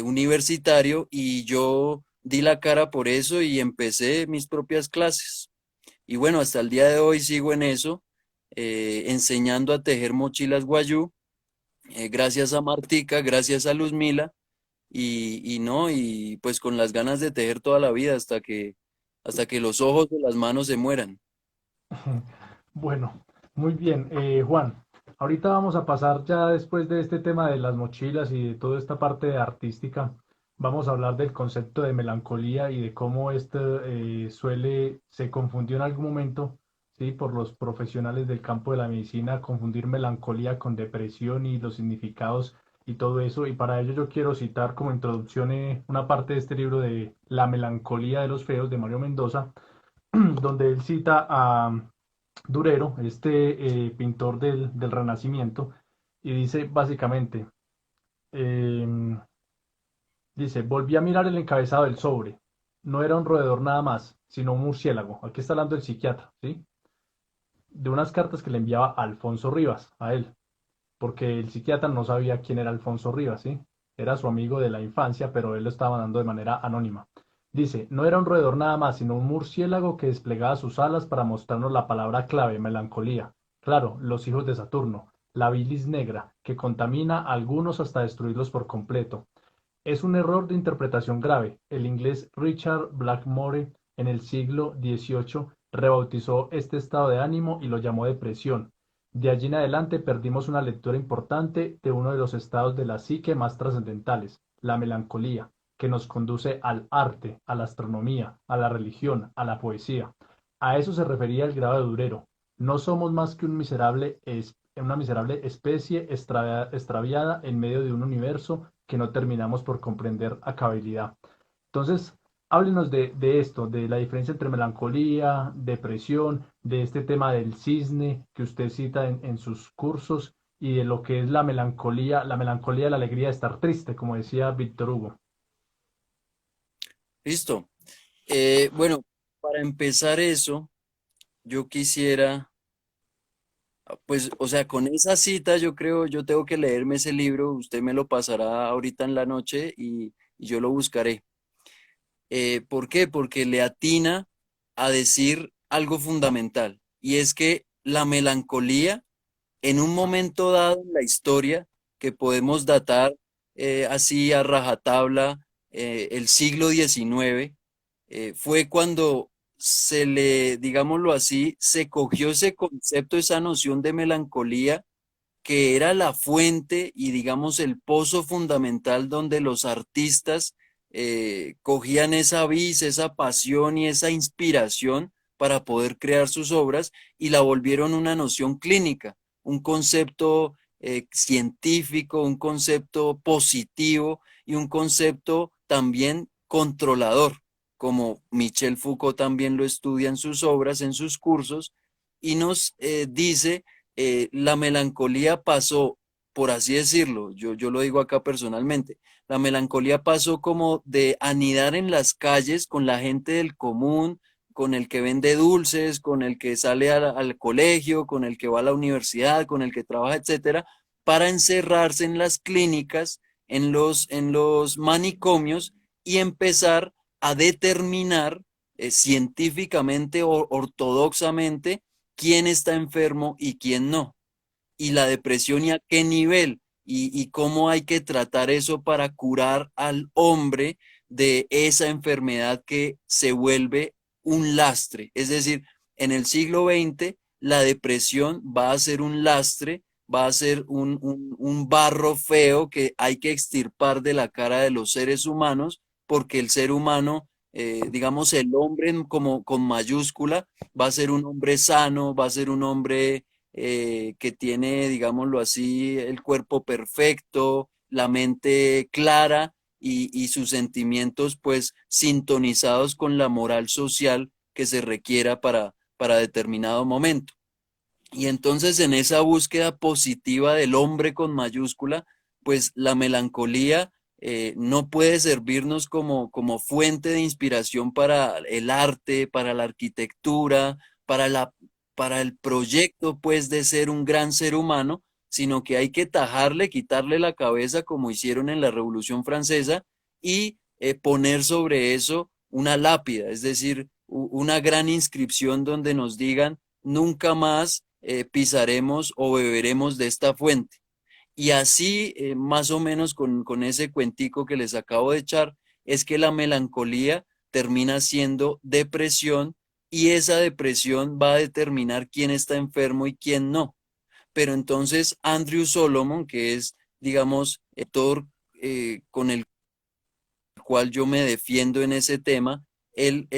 Speaker 2: universitario y yo di la cara por eso y empecé mis propias clases. Y bueno, hasta el día de hoy sigo en eso, enseñando a tejer mochilas guayú, gracias a Martica, gracias a Luzmila y no, y pues con las ganas de tejer toda la vida hasta que los ojos o las manos se mueran.
Speaker 1: Bueno, muy bien. Juan, ahorita vamos a pasar ya después de este tema de las mochilas y de toda esta parte artística, vamos a hablar del concepto de melancolía y de cómo este se confundió en algún momento, ¿sí? Por los profesionales del campo de la medicina, confundir melancolía con depresión y los significados y todo eso. Y para ello yo quiero citar como introducción una parte de este libro de La melancolía de los feos de Mario Mendoza, donde él cita a Durero, este pintor del Renacimiento, y dice básicamente, em, dice, volví a mirar el encabezado del sobre. No era un roedor nada más, sino un murciélago. Aquí está hablando el psiquiatra, ¿sí? De unas cartas que le enviaba Alfonso Rivas a él, porque el psiquiatra no sabía quién era Alfonso Rivas, ¿sí? Era su amigo de la infancia, pero él lo estaba dando de manera anónima. Dice, no era un roedor nada más, sino un murciélago que desplegaba sus alas para mostrarnos la palabra clave, melancolía. Claro, los hijos de Saturno, la bilis negra, que contamina a algunos hasta destruirlos por completo. Es un error de interpretación grave. El inglés Richard Blackmore en el siglo XVIII rebautizó este estado de ánimo y lo llamó depresión. De allí en adelante perdimos una lectura importante de uno de los estados de la psique más trascendentales, la melancolía, que nos conduce al arte, a la astronomía, a la religión, a la poesía. A eso se refería el grado de Durero. No somos más que una miserable especie extraviada en medio de un universo que no terminamos por comprender a cabalidad. Entonces, háblenos de esto, de la diferencia entre melancolía, depresión, de este tema del cisne que usted cita en sus cursos y de lo que es la melancolía, la alegría de estar triste, como decía Víctor Hugo.
Speaker 2: Listo. Bueno, para empezar eso, yo quisiera, pues, o sea, con esa cita yo creo, yo tengo que leerme ese libro, usted me lo pasará ahorita en la noche y yo lo buscaré. ¿Por qué? Porque le atina a decir algo fundamental, y es que la melancolía en un momento dado en la historia que podemos datar así a rajatabla el siglo XIX, fue cuando digámoslo así, se cogió ese concepto, esa noción de melancolía que era la fuente y digamos el pozo fundamental donde los artistas cogían esa vis, esa pasión y esa inspiración para poder crear sus obras y la volvieron una noción clínica, un concepto científico, un concepto positivo y un concepto también controlador, como Michel Foucault también lo estudia en sus obras, en sus cursos, y nos dice, la melancolía pasó, por así decirlo, yo lo digo acá personalmente, la melancolía pasó como de anidar en las calles con la gente del común, con el que vende dulces, con el que sale al colegio, con el que va a la universidad, con el que trabaja, etcétera, para encerrarse en las clínicas, en los manicomios y empezar a determinar científicamente o ortodoxamente quién está enfermo y quién no, y la depresión y a qué nivel, y cómo hay que tratar eso para curar al hombre de esa enfermedad que se vuelve un lastre. Es decir, en el siglo XX la depresión va a ser un lastre, va a ser un barro feo que hay que extirpar de la cara de los seres humanos, porque el ser humano, digamos el hombre como con mayúscula, va a ser un hombre sano, va a ser un hombre que tiene, digámoslo así, el cuerpo perfecto, la mente clara y sus sentimientos pues sintonizados con la moral social que se requiera para determinado momento. Y entonces en esa búsqueda positiva del hombre con mayúscula, pues la melancolía no puede servirnos como fuente de inspiración para el arte, para la arquitectura, para para el proyecto pues de ser un gran ser humano, sino que hay que tajarle, quitarle la cabeza como hicieron en la Revolución Francesa y poner sobre eso una lápida, es decir, una gran inscripción donde nos digan nunca más pisaremos o beberemos de esta fuente. Y así, más o menos con ese cuentico que les acabo de echar, es que la melancolía termina siendo depresión y esa depresión va a determinar quién está enfermo y quién no. Pero entonces Andrew Solomon, que es, digamos, el autor con el cual yo me defiendo en ese tema, él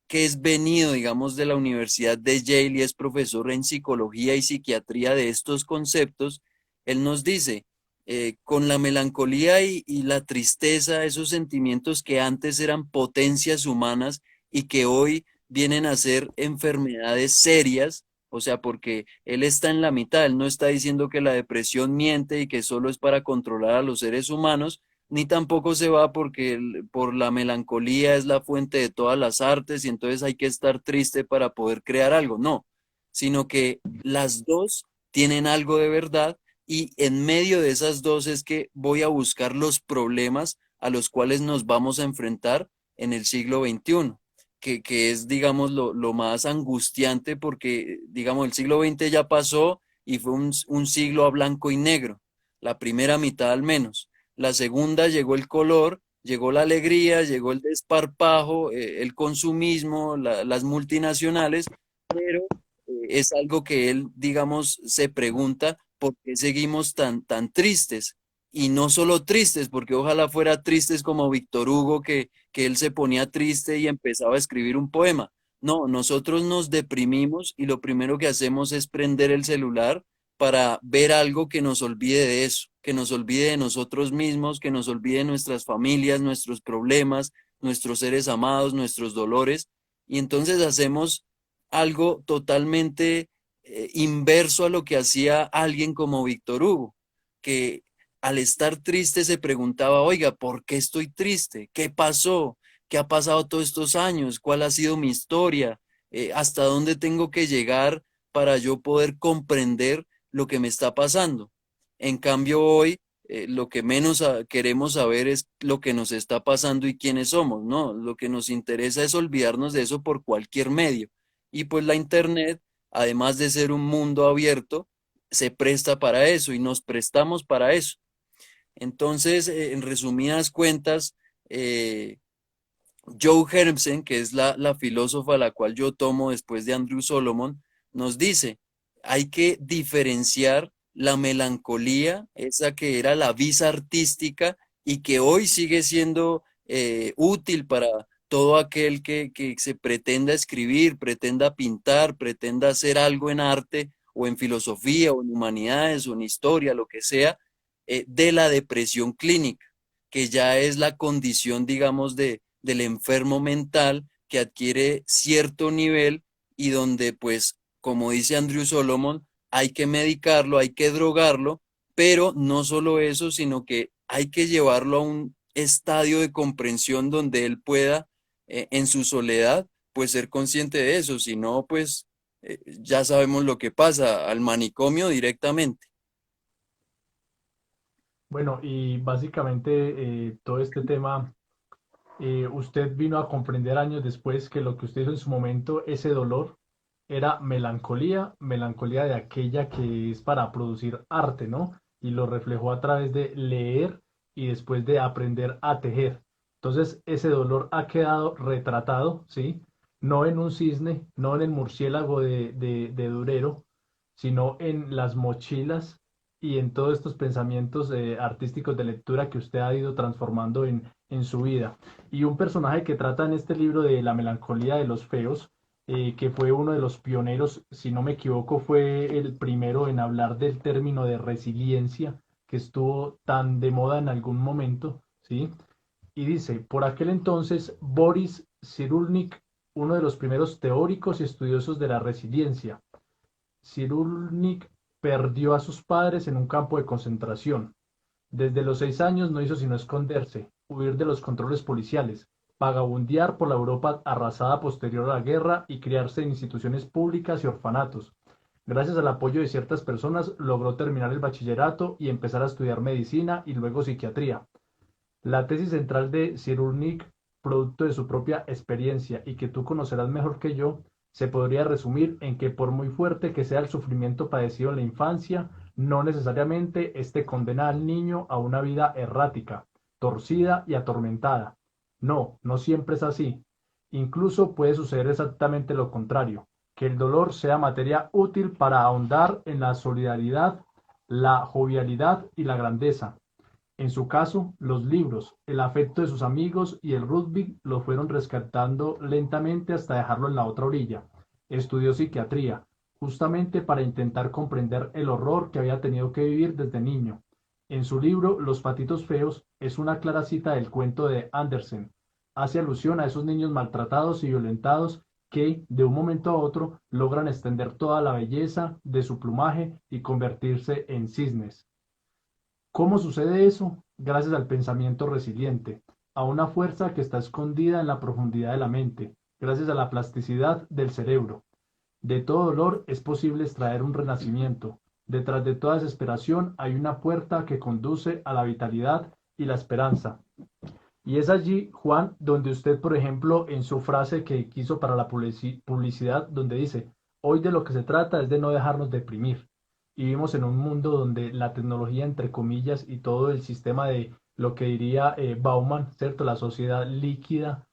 Speaker 2: que es venido, digamos, de la Universidad de Yale y es profesor en psicología y psiquiatría de estos conceptos, él nos dice, con la melancolía y la tristeza, esos sentimientos que antes eran potencias humanas y que hoy vienen a ser enfermedades serias, o sea, porque él está en la mitad, él no está diciendo que la depresión miente y que solo es para controlar a los seres humanos, ni tampoco se va porque por la melancolía es la fuente de todas las artes y entonces hay que estar triste para poder crear algo. No, sino que las dos tienen algo de verdad y en medio de esas dos es que voy a buscar los problemas a los cuales nos vamos a enfrentar en el siglo XXI. Que es, digamos, lo más angustiante porque, digamos, el siglo XX ya pasó y fue un siglo a blanco y negro, la primera mitad al menos. La segunda llegó el color, llegó la alegría, llegó el desparpajo, el consumismo, las multinacionales, pero es algo que él, digamos, se pregunta por qué seguimos tan tristes. Y no solo tristes, porque ojalá fuera tristes como Víctor Hugo, que él se ponía triste y empezaba a escribir un poema. No, nosotros nos deprimimos y lo primero que hacemos es prender el celular para ver algo que nos olvide de eso, que nos olvide de nosotros mismos, que nos olvide de nuestras familias, nuestros problemas, nuestros seres amados, nuestros dolores. Y entonces hacemos algo totalmente inverso a lo que hacía alguien como Víctor Hugo, que al estar triste se preguntaba, oiga, ¿por qué estoy triste? ¿Qué pasó? ¿Qué ha pasado todos estos años? ¿Cuál ha sido mi historia? ¿Hasta dónde tengo que llegar para yo poder comprender lo que me está pasando? En cambio, hoy lo que menos queremos saber es lo que nos está pasando y quiénes somos, ¿no? Lo que nos interesa es olvidarnos de eso por cualquier medio. Y pues la Internet, además de ser un mundo abierto, se presta para eso y nos prestamos para eso. Entonces, en resumidas cuentas, eh, Joe Hermsen, que es la filósofa a la cual yo tomo después de Andrew Solomon, nos dice, hay que diferenciar la melancolía, esa que era la visa artística y que hoy sigue siendo útil para todo aquel que se pretenda escribir, pretenda pintar, pretenda hacer algo en arte o en filosofía o en humanidades o en historia, lo que sea, de la depresión clínica, que ya es la condición, digamos, del enfermo mental que adquiere cierto nivel y donde, pues, como dice Andrew Solomon, hay que medicarlo, hay que drogarlo, pero no solo eso, sino que hay que llevarlo a un estadio de comprensión donde él pueda, en su soledad, pues ser consciente de eso, si no, pues ya sabemos lo que pasa, al manicomio directamente.
Speaker 1: Bueno, y básicamente todo este tema, usted vino a comprender años después que lo que usted hizo en su momento, ese dolor, era melancolía, melancolía de aquella que es para producir arte, ¿no? Y lo reflejó a través de leer y después de aprender a tejer. Entonces, ese dolor ha quedado retratado, ¿sí? No en un cisne, no en el murciélago de Durero, sino en las mochilas y en todos estos pensamientos artísticos de lectura que usted ha ido transformando en su vida. Y un personaje que trata en este libro de la melancolía de los feos, que fue uno de los pioneros, si no me equivoco, fue el primero en hablar del término de resiliencia, que estuvo tan de moda en algún momento, ¿sí? Y dice, por aquel entonces, Boris Cyrulnik, uno de los primeros teóricos y estudiosos de la resiliencia. Cyrulnik perdió a sus padres en un campo de concentración. Desde los 6 años no hizo sino esconderse, huir de los controles policiales, vagabundear por la Europa arrasada posterior a la guerra y criarse en instituciones públicas y orfanatos. Gracias al apoyo de ciertas personas logró terminar el bachillerato y empezar a estudiar medicina y luego psiquiatría. La tesis central de Cyrulnik, producto de su propia experiencia y que tú conocerás mejor que yo, se podría resumir en que por muy fuerte que sea el sufrimiento padecido en la infancia, no necesariamente éste condena al niño a una vida errática, torcida y atormentada. No, no siempre es así. Incluso puede suceder exactamente lo contrario, que el dolor sea materia útil para ahondar en la solidaridad, la jovialidad y la grandeza. En su caso, los libros, el afecto de sus amigos y el rugby lo fueron rescatando lentamente hasta dejarlo en la otra orilla. Estudió psiquiatría, justamente para intentar comprender el horror que había tenido que vivir desde niño. En su libro Los patitos feos es una clara cita del cuento de Andersen. Hace alusión a esos niños maltratados y violentados que, de un momento a otro, logran extender toda la belleza de su plumaje y convertirse en cisnes. ¿Cómo sucede eso? Gracias al pensamiento resiliente, a una fuerza que está escondida en la profundidad de la mente, gracias a la plasticidad del cerebro. De todo dolor es posible extraer un renacimiento. Detrás de toda desesperación hay una puerta que conduce a la vitalidad y la esperanza. Y es allí, Juan, donde usted, por ejemplo, en su frase que quiso para la publicidad, donde dice, hoy de lo que se trata es de no dejarnos deprimir. Y vivimos en un mundo donde la tecnología, entre comillas, y todo el sistema de lo que diría Bauman, ¿cierto? La sociedad líquida,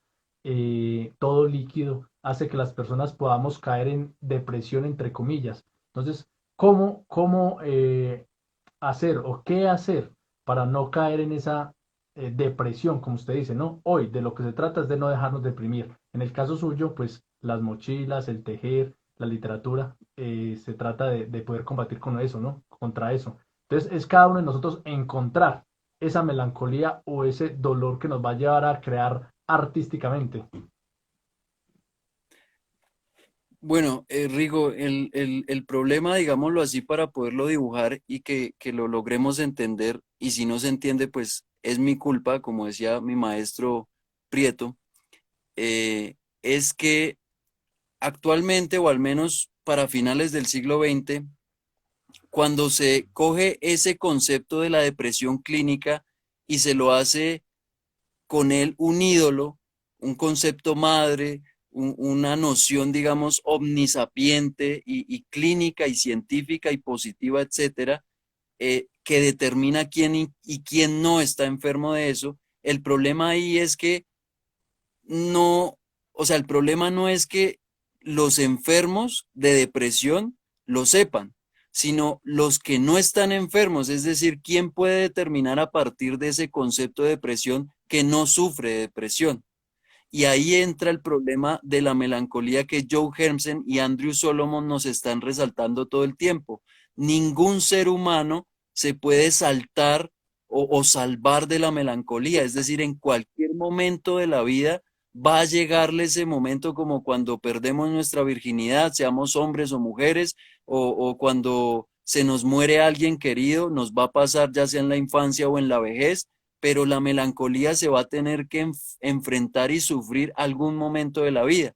Speaker 1: todo líquido, hace que las personas podamos caer en depresión, entre comillas. Entonces, ¿cómo hacer o qué hacer para no caer en esa depresión, como usted dice, ¿no? Hoy de lo que se trata es de no dejarnos deprimir. En el caso suyo, pues las mochilas, el tejer, la literatura, se trata de poder combatir con eso, ¿no? Contra eso. Entonces es cada uno de nosotros encontrar esa melancolía o ese dolor que nos va a llevar a crear artísticamente.
Speaker 2: Bueno, Rigo, el problema, digámoslo así, para poderlo dibujar y que lo logremos entender, y si no se entiende, pues es mi culpa, como decía mi maestro Prieto, es que actualmente, o al menos para finales del siglo XX, cuando se coge ese concepto de la depresión clínica y se lo hace con él un ídolo, un concepto madre, una noción, digamos, omnisapiente y clínica y científica y positiva, etcétera, que determina quién y quién no está enfermo de eso. El problema ahí es que no, o sea, el problema no es que los enfermos de depresión lo sepan, sino los que no están enfermos, es decir, quién puede determinar a partir de ese concepto de depresión que no sufre de depresión. Y ahí entra el problema de la melancolía que Joe Hermsen y Andrew Solomon nos están resaltando todo el tiempo. Ningún ser humano se puede saltar o salvar de la melancolía. Es decir, en cualquier momento de la vida va a llegarle ese momento como cuando perdemos nuestra virginidad, seamos hombres o mujeres, o cuando se nos muere alguien querido, nos va a pasar ya sea en la infancia o en la vejez, pero la melancolía se va a tener que enfrentar y sufrir algún momento de la vida.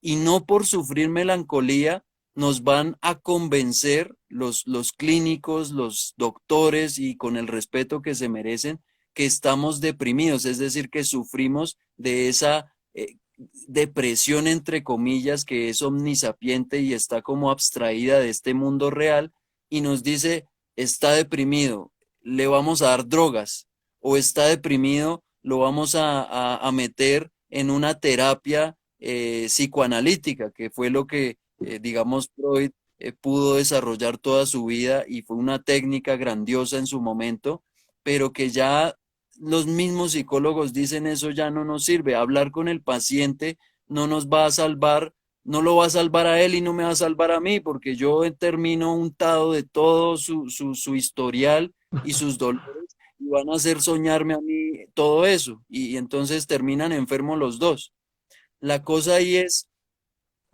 Speaker 2: Y no por sufrir melancolía nos van a convencer los clínicos, los doctores y con el respeto que se merecen, que estamos deprimidos, es decir, que sufrimos de esa depresión entre comillas que es omnisapiente y está como abstraída de este mundo real y nos dice, está deprimido, le vamos a dar drogas o está deprimido, lo vamos a meter en una terapia psicoanalítica, que fue lo que, digamos, Freud pudo desarrollar toda su vida y fue una técnica grandiosa en su momento, pero que ya los mismos psicólogos dicen eso ya no nos sirve. Hablar con el paciente no nos va a salvar, no lo va a salvar a él y no me va a salvar a mí, porque yo termino untado de todo su historial y sus dolores y van a hacer soñarme a mí todo eso. Y entonces terminan enfermos los dos. La cosa ahí es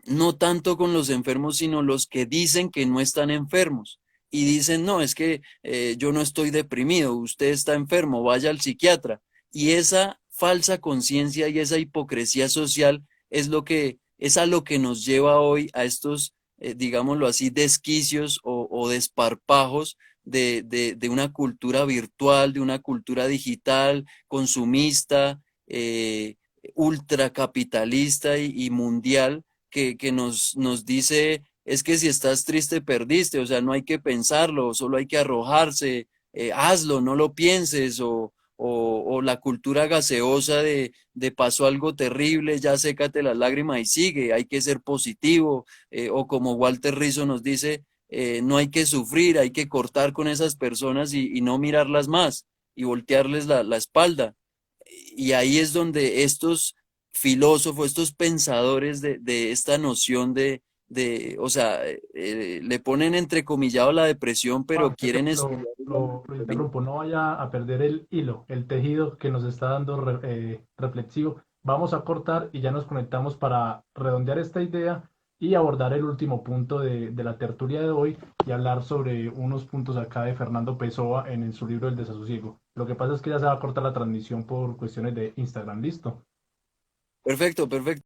Speaker 2: no tanto con los enfermos, sino los que dicen que no están enfermos. Y dicen, no, es que yo no estoy deprimido, usted está enfermo, vaya al psiquiatra. Y esa falsa conciencia y esa hipocresía social es lo que es a lo que nos lleva hoy a estos, digámoslo así, desquicios o desparpajos de una cultura virtual, de una cultura digital, consumista, ultracapitalista y mundial que nos dice, es que si estás triste, perdiste, o sea, no hay que pensarlo, solo hay que arrojarse, hazlo, no lo pienses, o la cultura gaseosa de pasó algo terrible, ya sécate las lágrimas y sigue, hay que ser positivo, o como Walter Rizzo nos dice, no hay que sufrir, hay que cortar con esas personas y no mirarlas más y voltearles la espalda. Y ahí es donde estos filósofos, estos pensadores de esta noción o sea, le ponen entrecomillado la depresión, pero
Speaker 1: Juan,
Speaker 2: quieren estudiar la
Speaker 1: lo
Speaker 2: melancolía.
Speaker 1: interrumpo, no vaya a perder el hilo, el tejido que nos está dando reflexivo. Vamos a cortar y ya nos conectamos para redondear esta idea y abordar el último punto de la tertulia de hoy y hablar sobre unos puntos acá de Fernando Pessoa en su libro El desasosiego. Lo que pasa es que ya se va a cortar la transmisión por cuestiones de Instagram. ¿Listo?
Speaker 2: Perfecto, perfecto.